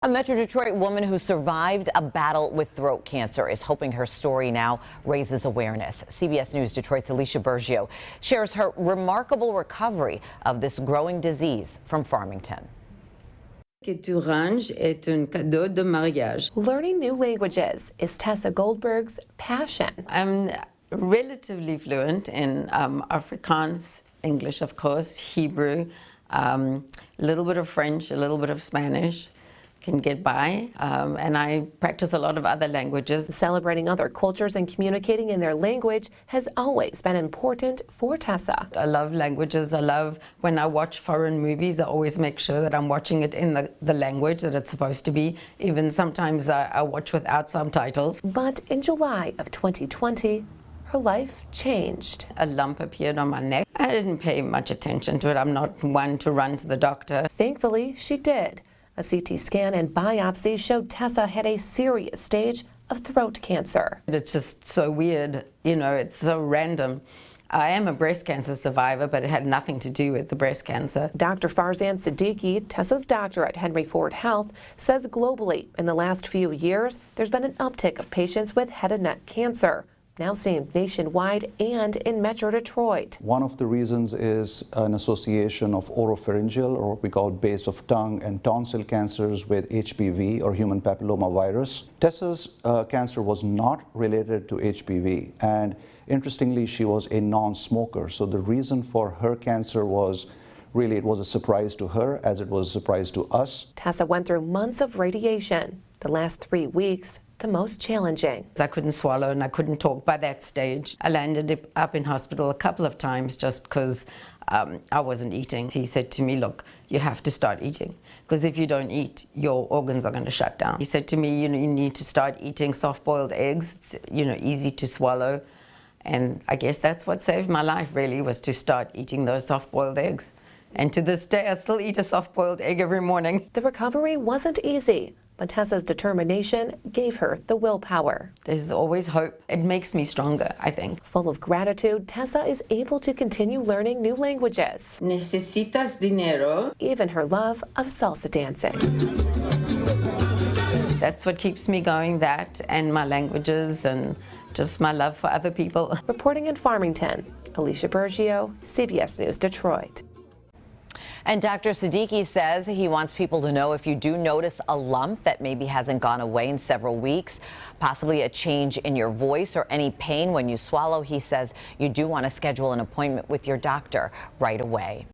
A Metro Detroit woman who survived a battle with throat cancer is hoping her story now raises awareness. CBS News Detroit's Alicia Bergio shares her remarkable recovery of this growing disease from Farmington. Learning new languages is Tessa Goldberg's passion. I'm relatively fluent in Afrikaans, English, of course, Hebrew, a little bit of French, a little bit of Spanish. Can get by, and I practice a lot of other languages. Celebrating other cultures and communicating in their language has always been important for Tessa. I love languages. I love when I watch foreign movies, I always make sure that I'm watching it in the language that it's supposed to be. Even sometimes I watch without subtitles. But in July of 2020, her life changed. A lump appeared on my neck. I didn't pay much attention to it. I'm not one to run to the doctor. Thankfully, she did. A CT scan and biopsy showed Tessa had a serious stage of throat cancer. It's just so weird, you know, it's so random. I am a breast cancer survivor, but it had nothing to do with the breast cancer. Dr. Farzan Siddiqui, Tessa's doctor at Henry Ford Health, says globally in the last few years, there's been an uptick of patients with head and neck cancer, now seen nationwide and in Metro Detroit. One of the reasons is an association of oropharyngeal, or what we call base of tongue, and tonsil cancers with HPV, or human papillomavirus. Tessa's cancer was not related to HPV, and interestingly, she was a non-smoker. So the reason for her cancer was really, it was a surprise to her as it was a surprise to us. Tessa went through months of radiation. The last 3 weeks, the most challenging. I couldn't swallow and I couldn't talk by that stage. I landed up in hospital a couple of times just because I wasn't eating. He said to me, look, you have to start eating, because if you don't eat, your organs are going to shut down. He said to me, you know, you need to start eating soft-boiled eggs. It's, you know, easy to swallow. And I guess that's what saved my life, really, was to start eating those soft-boiled eggs. And to this day, I still eat a soft-boiled egg every morning. The recovery wasn't easy, but Tessa's determination gave her the willpower. There's always hope. It makes me stronger, I think. Full of gratitude, Tessa is able to continue learning new languages. Necesitas dinero. Even her love of salsa dancing. That's what keeps me going, that and my languages and just my love for other people. Reporting in Farmington, Alicia Bergio, CBS News Detroit. And Dr. Siddiqui says he wants people to know if you do notice a lump that maybe hasn't gone away in several weeks, possibly a change in your voice or any pain when you swallow, he says you do want to schedule an appointment with your doctor right away.